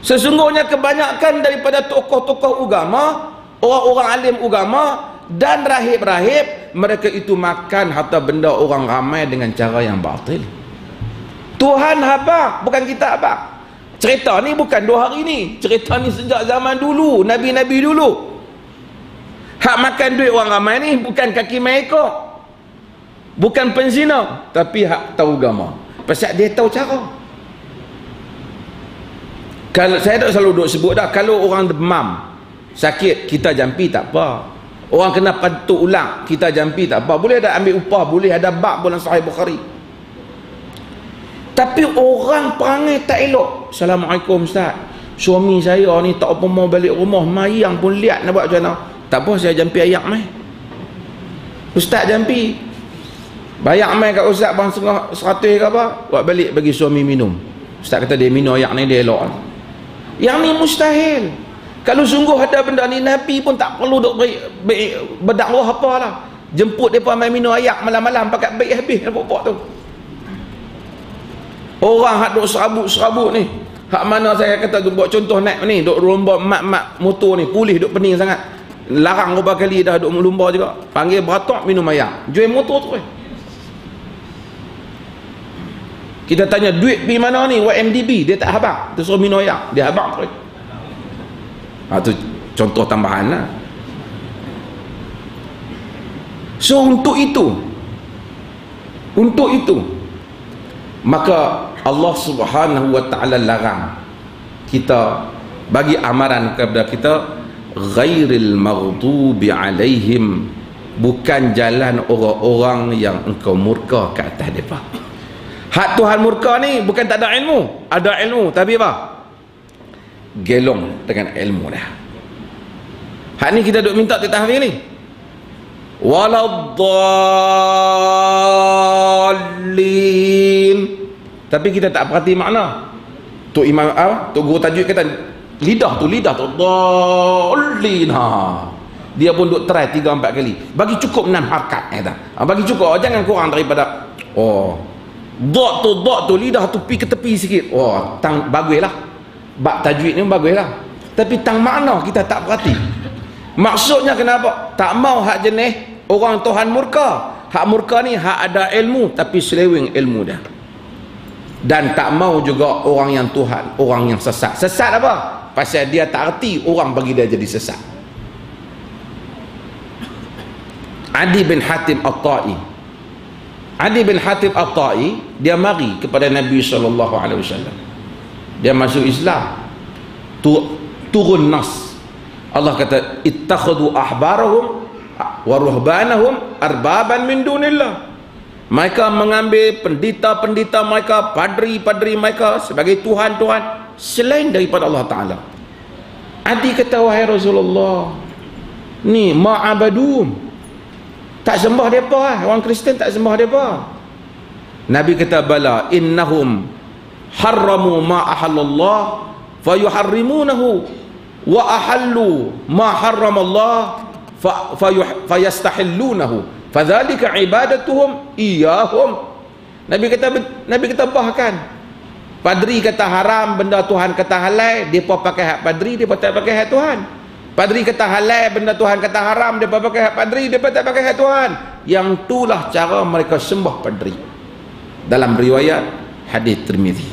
Sesungguhnya kebanyakan daripada tokoh-tokoh agama, orang-orang alim agama dan rahib-rahib, mereka itu makan harta benda orang ramai dengan cara yang batil. Tuhan habaq, bukan kita habaq. Cerita ni bukan 2 hari ni, cerita ni sejak zaman dulu, nabi-nabi dulu. Hak makan duit orang ramai ni bukan kaki mengekor, bukan penzina, tapi hak tahu agama. Pasal dia tahu cara. Kalau saya tak selalu duk sebut dah, kalau orang demam sakit kita jampi tak apa, orang kena patuk ulang kita jampi tak apa, boleh ada ambil upah, boleh ada bab dalam Sahih Bukhari. Tapi orang perangai tak elok. Assalamualaikum Ustaz, suami saya ni tak apa mau balik rumah, mayang pun lihat nak buat macam mana. Tak apa, saya jampi ayak mai. Ustaz jampi, bayar mai kat Ustaz bang 100 ke apa, buat balik bagi suami minum. Ustaz kata dia minum ayak ni dia elok. Yang ni mustahil. Kalau sungguh ada benda ni, Nabi pun tak perlu duk berdakwah apalah. Jemput depa mai minum ayak malam-malam pakai baik habis pokok tu. Orang hak duk serabut ni, hak mana saya kata tu buat contoh naik ni, duk lomba mak-mak motor ni, pulih duk pening sangat. Larang beberapa kali dah duk lomba juga. Panggil beratok minum ayak. Jual motor tu. Kita tanya duit pergi mana ni, YMDB, dia tak habaq, dia suruh minum ayak, dia habaq tu. Tu contoh tambahan lah. So untuk itu maka Allah Subhanahu wa ta'ala larang kita, bagi amaran kepada kita, ghairil maghdubi alaihim, bukan jalan orang-orang yang engkau murka ke atas mereka. Hak Tuhan murka ni bukan tak ada ilmu, ada ilmu, tapi apa? Gelong dengan ilmu dah. Hak ni kita duk minta titah hari ni, waladdallin, tapi kita tak perhati makna. Tu imam tu guru tajwid kata lidah tu dallin, dia pun duk try 3-4 kali, bagi cukup 6 harakat kata. Bagi cukup, jangan kurang daripada dot tu lidah tu pi ke tepi sikit. Tang baguslah, bab tajwid ni baguslah, tapi tang makna kita tak perhati. Maksudnya kenapa? Tak mau hak jenis orang Tuhan murka. Hak murka ni hak ada ilmu tapi seleweng ilmu dah. Dan tak mau juga orang yang Tuhan, orang yang sesat. Sesat apa? Pasal dia tak erti, orang bagi dia jadi sesat. Adi bin Hatim At-Ta'i, dia mari kepada Nabi SAW. Dia masuk Islam, turun nas. Allah kata ittakhadhu ahbarahum wa ruhbanahum arbaban min dunillah. Mereka mengambil pendeta-pendeta mereka, padri-padri mereka sebagai Tuhan-Tuhan selain daripada Allah Ta'ala. Adi kata, wahai Rasulullah, ni ma'abadum, tak sembah mereka, orang Kristian tak sembah mereka. Nabi kata, bala innahum harramu ma ahallallah fayuharrimunahu wa ahallu ma harramallah fayastahillunahu fadzalika ibadatuhum iyahum. Nabi kata bahkan padri kata haram, benda Tuhan kata halal, depa pakai hak padri, depa tak pakai hak Tuhan. Padri kata halal, benda Tuhan kata haram, depa pakai hak padri, depa tak pakai hak Tuhan. Yang itulah cara mereka sembah padri dalam riwayat hadis Tirmizi.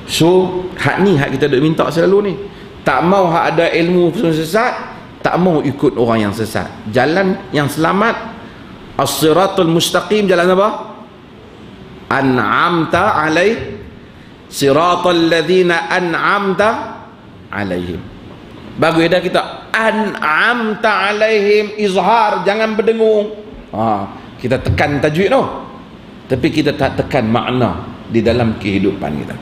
So hak ni hak kita duk minta selalu ni. Tak mau hak ada ilmu sesat, tak mau ikut orang yang sesat. Jalan yang selamat, as-siratul mustaqim, jalan apa? An'amta alaih, siratal ladzina an'amta alaihim. Bagus dah kita an'amta alaihim, izhar, jangan berdengung. Kita tekan tajwid tu, tapi kita tak tekan makna di dalam kehidupan kita.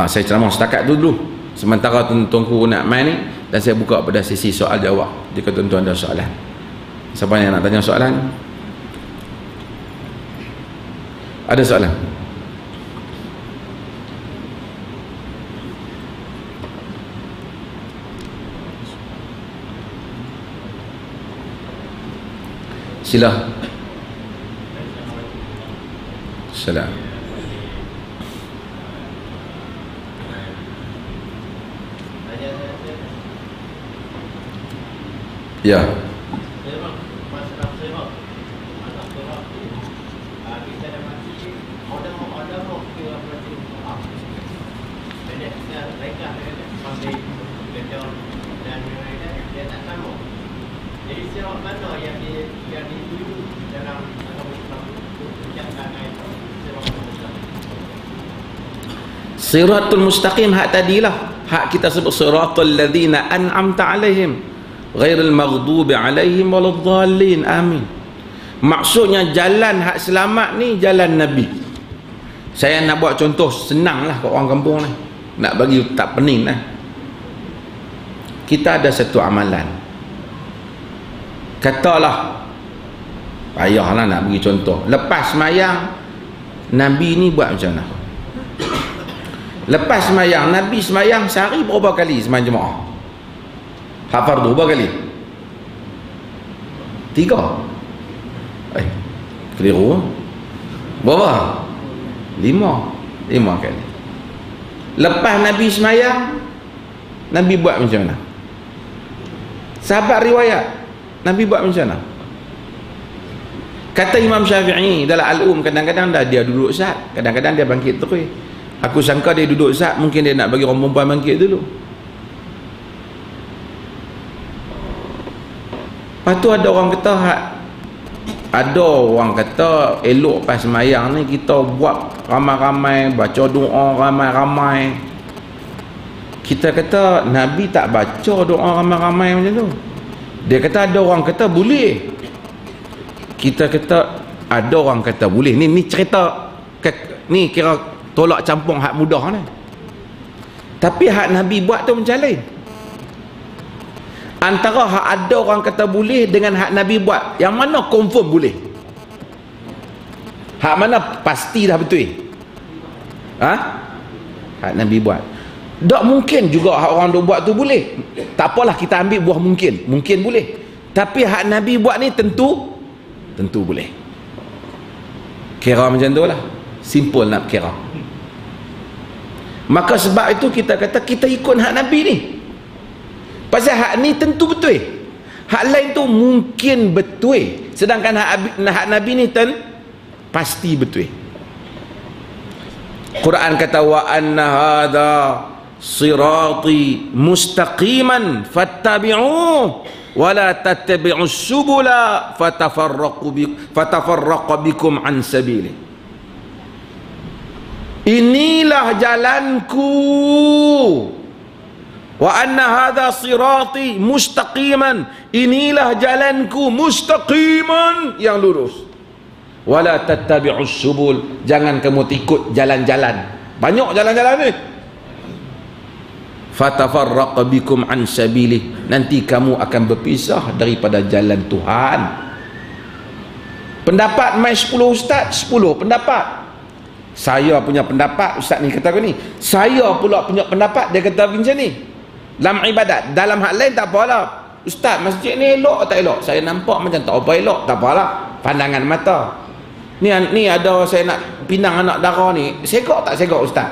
Saya ceramah setakat dulu sementara tuan-tuanku nak main ni, dan saya buka pada sesi soal jawab jika tuan-tuan ada soalan. Siapa yang nak tanya soalan? Ada soalan? Sila. Salam. Ya. kita dapati ada mau kira berarti maaf. Jadi kita mereka sampai kejauh dan mereka dia tak sama. Jadi siapa mana yang dituju dalam atau ucapan itu Siratul mustaqim hak tadilah, hak kita sebut siratal ladzina an'amta alaihim ghairil maghdubi alaihim waladdallin. Amin. Maksudnya jalan hak selamat ni jalan Nabi. Saya nak buat contoh senang lah kat orang kampung ni, nak bagi tak pening lah. Kita ada satu amalan, katalah payahlah nak bagi contoh, lepas semayang Nabi ni buat macam mana? Lepas semayang Nabi semayang sehari berapa kali semayang jemaah? Hak fardu berapa kali? 3. Keliru. Berapa? 5 kali. Lepas Nabi semayang Nabi buat macam mana? Sahabat riwayat Nabi buat macam mana? Kata Imam Syafi'i dalam Al-Um, kadang-kadang dah dia duduk sat, kadang-kadang dia bangkit terus. Aku sangka dia duduk sat, mungkin dia nak bagi orang perempuan bangkit dulu. Lepas tu ada orang kata elok pas semayang ni kita buat ramai-ramai, baca doa ramai-ramai. Kita kata Nabi tak baca doa ramai-ramai macam tu. Dia kata ada orang kata boleh. Kita kata ada orang kata boleh. Ni cerita, ni kira tolak campur hak mudah ni. Tapi hak Nabi buat tu macam lain. Antara hak ada orang kata boleh dengan hak Nabi buat, yang mana confirm boleh? Hak mana pasti dah betul? Hak Nabi buat. Tak mungkin juga hak orang duk buat tu boleh. Tak apalah, kita ambil buah mungkin. Mungkin boleh. Tapi hak Nabi buat ni tentu boleh. Kira macam tu lah. Simple nak kira. Maka sebab itu kita kata kita ikut hak Nabi ni. Pasal hak ni tentu betul. Hak lain tu mungkin betul. Sedangkan hak Nabi ni pasti betul. Quran kata wa anna hadha sirati mustaqiman fattabi'uh wa la tattabi'us subula fatafarraqu bikum an sabili. Inilah jalanku, wa anna hadha sirati mustaqiman, inilah jalanku mustaqiman, yang lurus. Wala tattabi'us subul, jangan kamu ikut jalan-jalan, banyak jalan-jalan ni. Fatafarraqu bikum an sabili, nanti kamu akan berpisah daripada jalan Tuhan. Pendapat mai 10 ustaz, 10 pendapat. Saya punya pendapat, ustaz ni kata aku ni. Saya pula punya pendapat, dia kata macam ni. Dalam ibadat, dalam hal lain tak apalah. Ustaz, masjid ni elok tak elok? Saya nampak macam tak apa elok, tak apalah. Pandangan mata. Ni ada saya nak pinang anak dara ni, segak tak segak ustaz?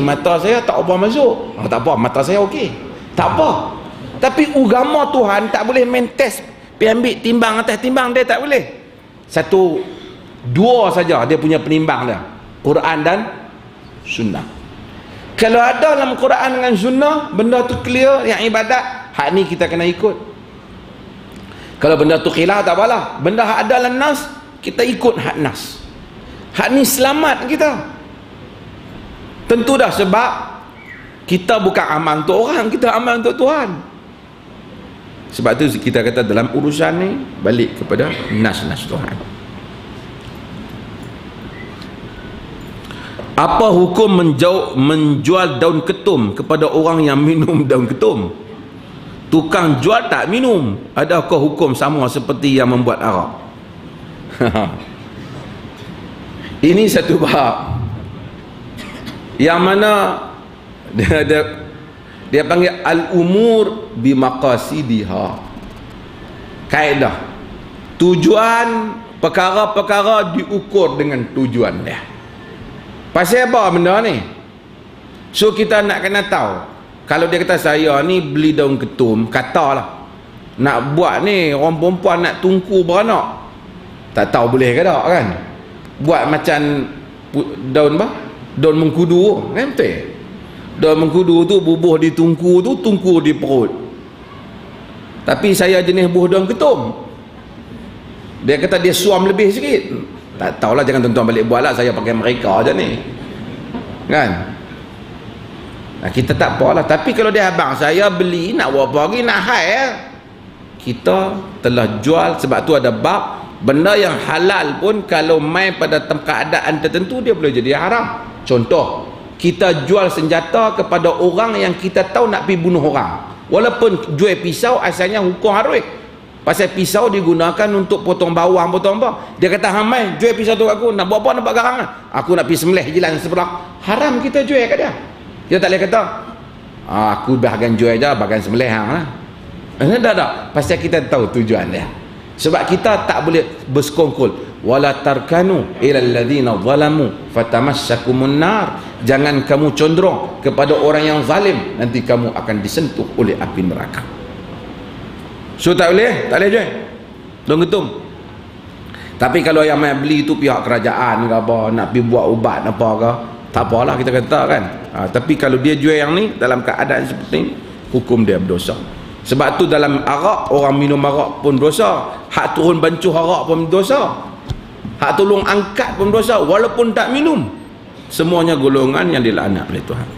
Mata saya tak apa masuk. Tak apa, mata saya okey. Tak apa. Tapi agama Tuhan tak boleh main test, pergi ambil timbang atas timbang, dia tak boleh. 1, 2 saja dia punya penimbang dia, Quran dan Sunnah. Kalau ada dalam Quran dengan Sunnah, benda tu clear, yang ibadat, hak ni kita kena ikut. Kalau benda tu khilaf tak apalah. Benda hak ada dalam nas, kita ikut hak nas. Hak ni selamat kita. Tentu dah, sebab kita bukan amal untuk orang, kita amal untuk Tuhan. Sebab tu kita kata dalam urusan ni balik kepada nas-nas Tuhan. Apa hukum menjual daun ketum kepada orang yang minum daun ketum? Tukang jual tak minum, adakah hukum sama seperti yang membuat arak? Ini satu bab yang mana dia panggil al-umur bimaqasidiha. Kaedah tujuan perkara-perkara diukur dengan tujuan dia. Pasal apa benda ni? So kita nak kena tahu. Kalau dia kata saya ni beli daun ketum, katalah nak buat ni orang perempuan nak tungku beranak, tak tahu boleh ke tak kan? buat macam daun apa? Daun mengkudu kan, betul? Daun mengkudu tu bubuh di tungku tu, tungku di perut. Tapi saya jenis buah daun ketum. Dia kata dia suam lebih sikit. Tak tahulah, jangan tuan-tuan balik buat lah, saya pakai mereka je ni kan. Nah, kita tak apalah. Tapi kalau dia abang saya beli nak buat apa lagi, nak hal kita telah jual. Sebab tu ada bab benda yang halal pun kalau main pada keadaan tertentu dia boleh jadi haram. Contoh, kita jual senjata kepada orang yang kita tahu nak pergi bunuh orang. Walaupun jual pisau asalnya hukum haram. Pasal pisau digunakan untuk potong bawang, potong apa. Dia kata, hamai jual pisau tu aku, nak buat apa, nak buat garang, aku nak pergi sembelih jiran sebelah. Haram kita jual kat dia. Dia tak boleh kata, aku bahagian jual je, bahagian sembelih hang lah. Tak. Pasal kita tahu tujuan dia. Sebab kita tak boleh bersekongkol. Wala tarkanu ila alladhina zalamu fatamassakumun nar. Jangan kamu condong kepada orang yang zalim, nanti kamu akan disentuh oleh api neraka. So tak boleh jual daun ketum. Tapi kalau yang main beli tu pihak kerajaan ke apa, nak pergi buat ubat apa ke, tak apalah kita kata kan. Tapi kalau dia jual yang ni dalam keadaan seperti ni, hukum dia berdosa. Sebab tu dalam arak, orang minum arak pun dosa, hak turun bancuh arak pun dosa, hak tolong angkat pun dosa, walaupun tak minum. Semuanya golongan yang dilaknat oleh Tuhan.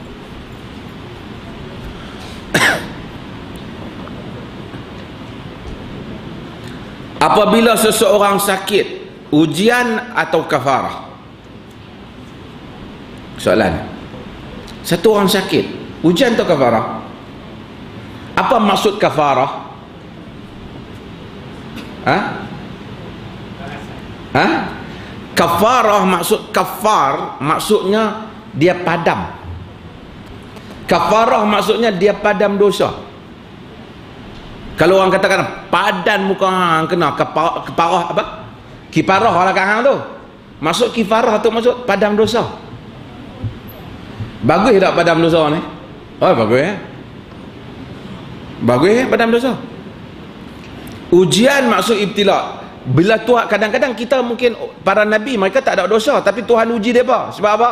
Apabila seseorang sakit, ujian atau kafarah? Soalan. Satu orang sakit, ujian atau kafarah? Apa maksud kafarah? Kafarah maksudnya dia padam. Kafarah maksudnya dia padam dosa. Kalau orang katakan padan muka hang kena keparah apa? Kiparah lah kat hang tu. Maksud kifarah tu maksud padam dosa. Bagus tak padam dosa ni? Oh, bagus ya. Bagus ya padam dosa. Ujian maksud ibtila. Bila Tuhan, kadang-kadang kita mungkin para nabi mereka tak ada dosa, tapi Tuhan uji mereka. Sebab apa?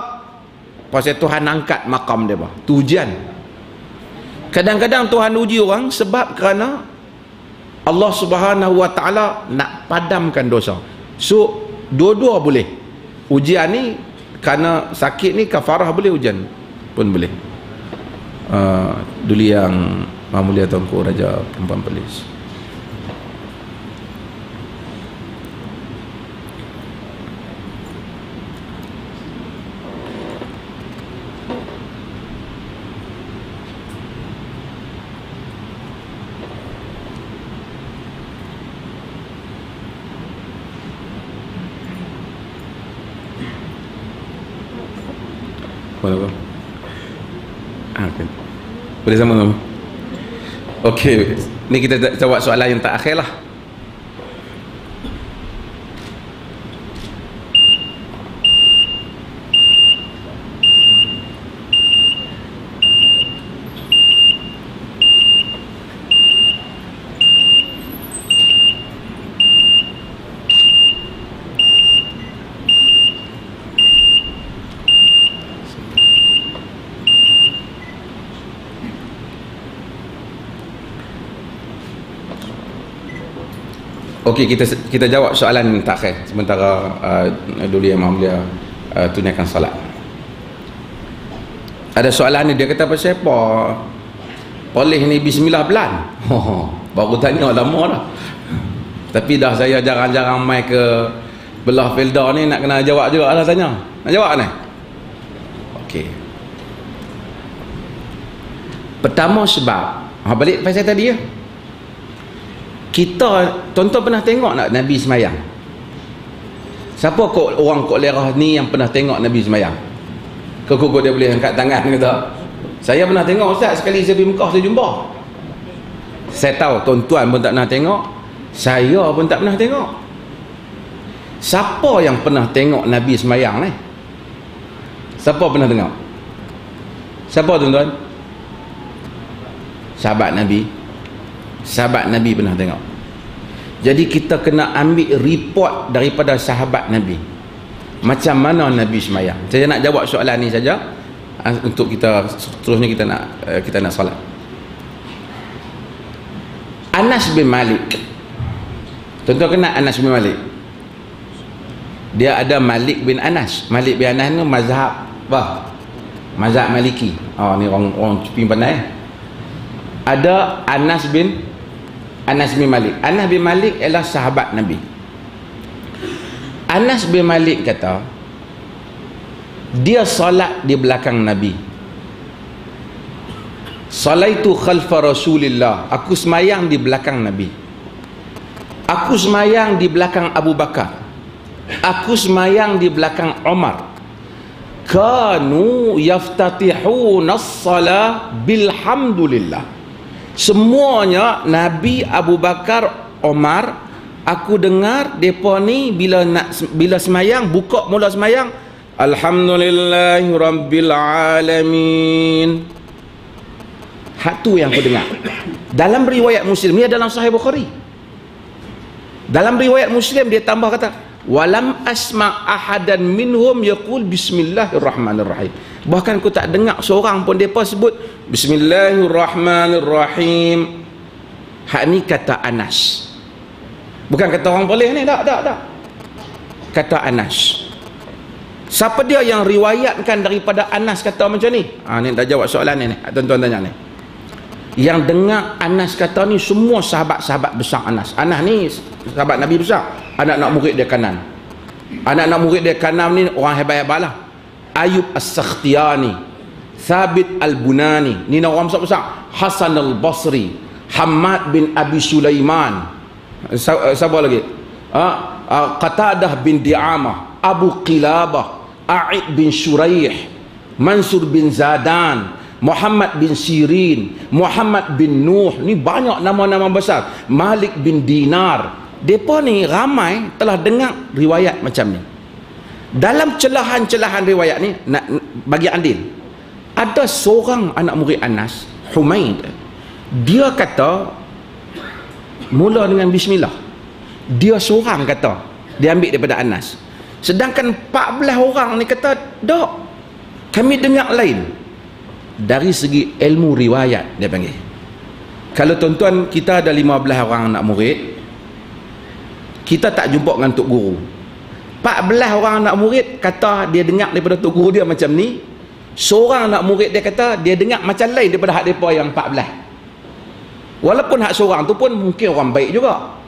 Pasal Tuhan angkat makam mereka. Tu ujian. Kadang-kadang Tuhan uji orang sebab kerana Allah Subhanahu wa taala nak padamkan dosa. So dua-dua boleh. Ujian ni kerana sakit ni kafarah boleh, ujian pun boleh. Dulu yang Maha Mulia Tuanku Raja Perempuan Perlis. Boleh sama-sama. Okey, ni kita jawab soalan yang tak akhir lah. Okey, kita jawab soalan tak akhir sementara dulu yang Maha Mulia tunaikan solat. Ada soalan ni, dia kata pasal apa polis ni bismillah belan. Baru tanya lama dah. Tapi dah saya jarang-jarang mai ke belah Felda ni, nak kena jawab juga lah tanya. Nak jawab ni? Okey. Pertama sebab balik pasal tadi ya. Kita, tuan-tuan pernah tengok nak Nabi semayang? Siapa orang Kok Lerah ni yang pernah tengok Nabi semayang? Kok dia boleh angkat tangan kata. Saya pernah tengok Ustaz, sekali saya pergi Mekah saya jumpa. Saya tahu tuan-tuan pun tak pernah tengok, saya pun tak pernah tengok. Siapa yang pernah tengok Nabi semayang ni? Siapa pernah tengok? Siapa tuan-tuan? Sahabat Nabi. Sahabat Nabi pernah tengok. Jadi kita kena ambil report daripada sahabat Nabi. Macam mana Nabi semayang? Saya nak jawab soalan ni saja untuk kita seterusnya kita nak solat. Anas bin Malik, tuan-tuan kenal Anas bin Malik? Dia ada Malik bin Anas. Malik bin Anas ni mazhab apa? Mazhab Maliki. Ni orang Ciping pandai. Ada Anas bin Malik. Anas bin Malik ialah sahabat Nabi. Anas bin Malik kata dia solat di belakang Nabi. Salaitu khalfa Rasulillah, aku semayang di belakang Nabi. Aku semayang di belakang Abu Bakar. Aku semayang di belakang Umar. Kanu yaftatihuna as-salah bilhamdulillah. Semuanya Nabi, Abu Bakar, Umar, aku dengar depa ni bila semayang, buka mula semayang, alhamdulillahi rabbil alamin. Hak tu yang aku dengar. Dalam riwayat Muslim ni, dalam Sahih Bukhari, dalam riwayat Muslim dia tambah kata, walam asma ahadan minhum yaqul bismillahirrahmanirrahim. Bahkan aku tak dengar seorang pun depa sebut bismillahirrahmanirrahim. Hak ni kata Anas, bukan kata orang boleh ni, tak. Kata Anas. Siapa dia yang riwayatkan daripada Anas kata macam ni? Ni dah jawab soalan ni, tuan-tuan tanya ni. Yang dengar Anas kata ni semua sahabat-sahabat besar Anas. Anas ni sahabat Nabi besar. Anak-anak murid dia kanan. Anak-anak murid dia kanan ni orang hebat-hebat lah. Ayub As-Sakhtiyani, Thabit Al-Bunani, ni orang besar-besar. Hasan Al-Basri, Hamad bin Abi Sulaiman, siapa lagi? Qatadah bin Di'amah, Abu Qilabah, A'id bin Shuraih, Mansur bin Zadan, Muhammad bin Sirin, Muhammad bin Nuh. Ni banyak nama-nama besar. Malik bin Dinar. Depa ni ramai telah dengar riwayat macam ni. Dalam celahan-celahan riwayat ni, nak bagi andil, ada seorang anak murid Anas, Humaid, dia kata mula dengan bismillah. Dia seorang kata, dia ambil daripada Anas. Sedangkan 14 orang ni kata, "Dok, kami dengar lain." Dari segi ilmu riwayat dia panggil. Kalau tuan-tuan kita ada 15 orang anak murid, kita tak jumpa dengan tok guru. 14 orang anak murid kata dia dengar daripada tok guru dia macam ni. Seorang anak murid dia kata dia dengar macam lain daripada hak depa yang 14. Walaupun hak seorang tu pun mungkin orang baik juga.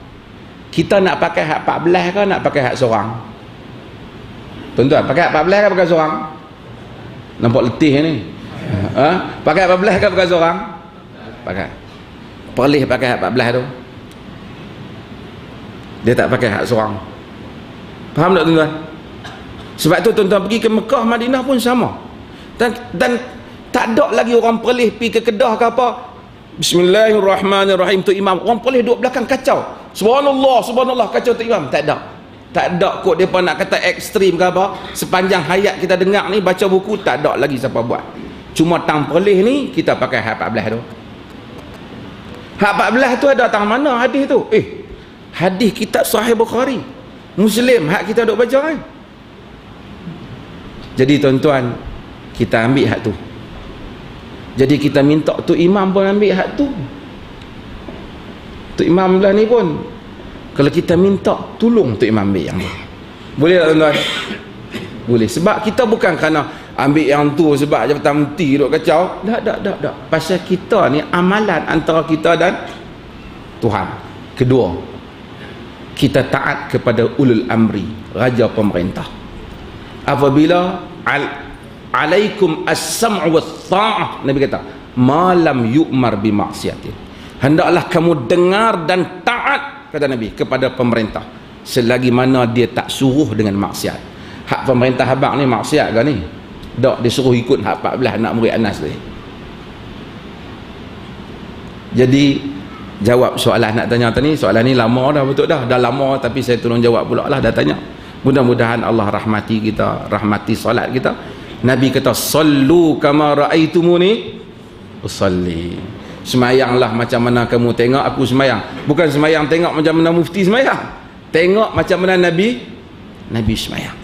Kita nak pakai hak 14 ke nak pakai hak seorang? Tuan-tuan, pakai hak 14 ke pakai seorang? Nampak letih ni. Pakai 14 ke pakai seorang? Pakai. Perlih pakai hak 14 tu. Dia tak pakai hak seorang. Faham tak tuan-tuan? Sebab tu tuan-tuan pergi ke Mekah, Madinah pun sama. Dan tak ada lagi orang perlih pergi ke Kedah ke apa, bismillahirrahmanirrahim tu imam. Orang perlih duduk belakang kacau. Subhanallah, subhanallah, kacau tu imam. Tak ada. Tak ada kot mereka nak kata ekstrim ke apa. Sepanjang hayat kita dengar ni, baca buku, tak ada lagi siapa buat. Cuma tang perlih ni kita pakai hak 14 tu. Hak 14 tu ada tang mana hadis tu? Hadis kitab Sahih Bukhari, Muslim, hak kita duk baca kan. Jadi tuan-tuan, kita ambil hak tu. Jadi kita minta tu imam pun ambil hak tu. Tu imam belah ni pun, kalau kita minta tolong tu imam ambil yang tu. Boleh tak tuan-tuan? Boleh. Sebab kita bukan kerana ambil yang tu sebab Jabatan Menteri duk kacau. Tak. Pasal kita ni amalan antara kita dan Tuhan. Kedua, kita taat kepada ulul amri, raja pemerintah. Apabila alaikum as-sam'u was-tha'ah, Nabi kata, malam yu'mar bi maksiatin, hendaklah kamu dengar dan taat, kata Nabi, kepada pemerintah selagi mana dia tak suruh dengan maksiat. Hak pemerintah abang ni maksiat ke ni? Tak, dia suruh ikut hak 14 anak murid Anas ni. Jadi jawab soalan nak tanya tadi. Soalan ni lama dah, betul dah lama, tapi saya tolong jawab pula lah, dah tanya. Mudah-mudahan Allah rahmati kita, rahmati solat kita. Nabi kata, sallu kama ra'aitumuni usalli. Semayanglah macam mana kamu tengok aku semayang. Bukan semayang tengok macam mana mufti semayang, tengok macam mana Nabi semayang.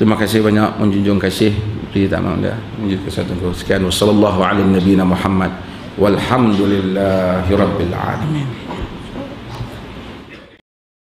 Terima kasih banyak menjunjung kasih. Beri tak maaf dah. Menjunjung kesatuan. Sekian. Wassallallahu ala nabiyina Muhammad. Walhamdulillahi rabbil alamin.